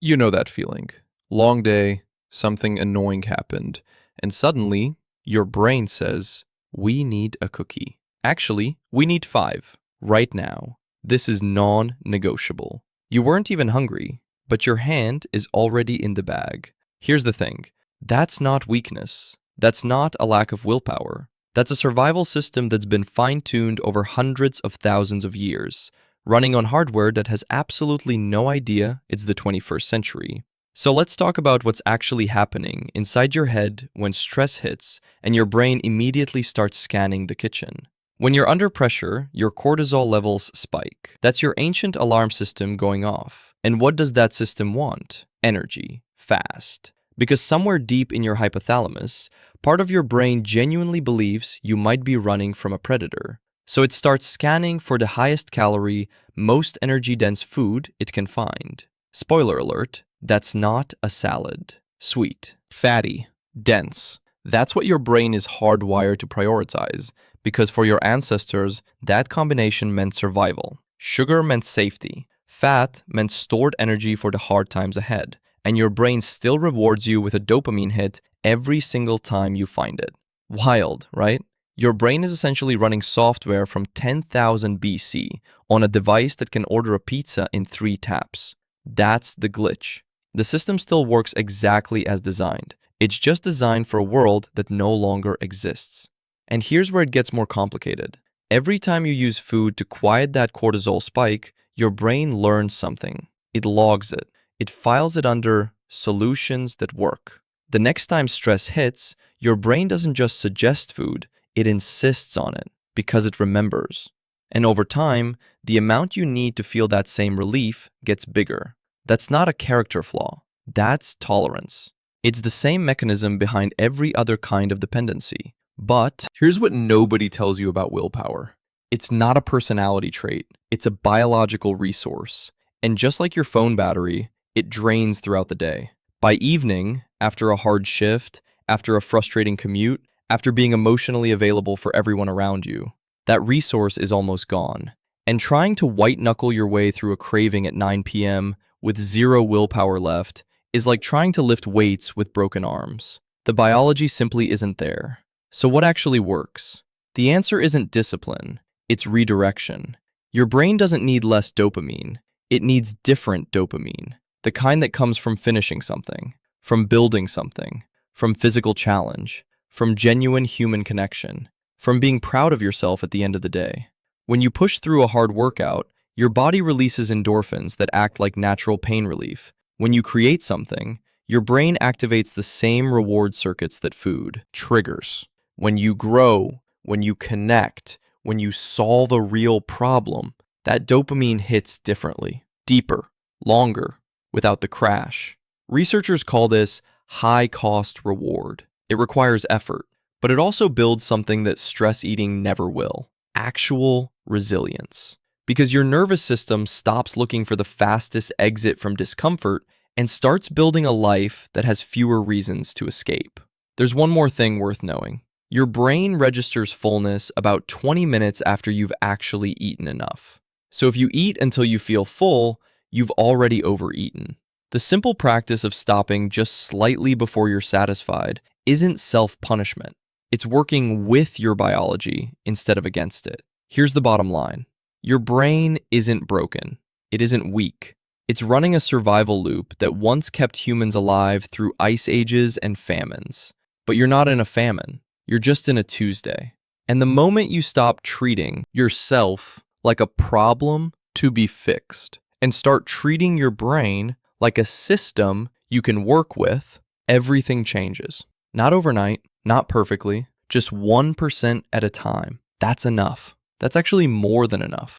You know that feeling. Long day, something annoying happened, and suddenly your brain says, we need a cookie. Actually, we need five, right now. This is non negotiable. You weren't even hungry, but your hand is already in the bag. Here's the thing, that's not weakness. That's not a lack of willpower. That's a survival system that's been fine tuned over hundreds of thousands of years, running on hardware that has absolutely no idea it's the 21st century. So let's talk about what's actually happening inside your head when stress hits and your brain immediately starts scanning the kitchen. When you're under pressure, your cortisol levels spike. That's your ancient alarm system going off. And what does that system want? Energy. Fast. Because somewhere deep in your hypothalamus, part of your brain genuinely believes you might be running from a predator. So it starts scanning for the highest calorie, most energy-dense food it can find. Spoiler alert, that's not a salad. Sweet, fatty, dense. That's what your brain is hardwired to prioritize, because for your ancestors, that combination meant survival. Sugar meant safety. Fat meant stored energy for the hard times ahead. And your brain still rewards you with a dopamine hit every single time you find it. Wild, right? Your brain is essentially running software from 10,000 BC on a device that can order a pizza in 3 taps. That's the glitch. The system still works exactly as designed. It's just designed for a world that no longer exists. And here's where it gets more complicated. Every time you use food to quiet that cortisol spike, your brain learns something. It logs it. It files it under solutions that work. The next time stress hits, your brain doesn't just suggest food, it insists on it because it remembers. And over time, the amount you need to feel that same relief gets bigger. That's not a character flaw. That's tolerance. It's the same mechanism behind every other kind of dependency. But here's what nobody tells you about willpower. It's not a personality trait. It's a biological resource. And just like your phone battery, it drains throughout the day. By evening, after a hard shift, after a frustrating commute, after being emotionally available for everyone around you, that resource is almost gone. And trying to white-knuckle your way through a craving at 9 p.m. with zero willpower left is like trying to lift weights with broken arms. The biology simply isn't there. So what actually works? The answer isn't discipline, it's redirection. Your brain doesn't need less dopamine, it needs different dopamine. The kind that comes from finishing something, from building something, from physical challenge, from genuine human connection, from being proud of yourself at the end of the day. When you push through a hard workout, your body releases endorphins that act like natural pain relief. When you create something, your brain activates the same reward circuits that food triggers. When you grow, when you connect, when you solve a real problem, that dopamine hits differently, deeper, longer, without the crash. Researchers call this high-cost reward. It requires effort, but it also builds something that stress eating never will: actual resilience. Because your nervous system stops looking for the fastest exit from discomfort and starts building a life that has fewer reasons to escape. There's one more thing worth knowing. Your brain registers fullness about 20 minutes after you've actually eaten enough. So if you eat until you feel full, you've already overeaten. The simple practice of stopping just slightly before you're satisfied isn't self-punishment. It's working with your biology instead of against it. Here's the bottom line. Your brain isn't broken. It isn't weak. It's running a survival loop that once kept humans alive through ice ages and famines. But you're not in a famine. You're just in a Tuesday. And the moment you stop treating yourself like a problem to be fixed and start treating your brain like a system you can work with, everything changes. Not overnight, not perfectly, just 1% at a time. That's enough. That's actually more than enough.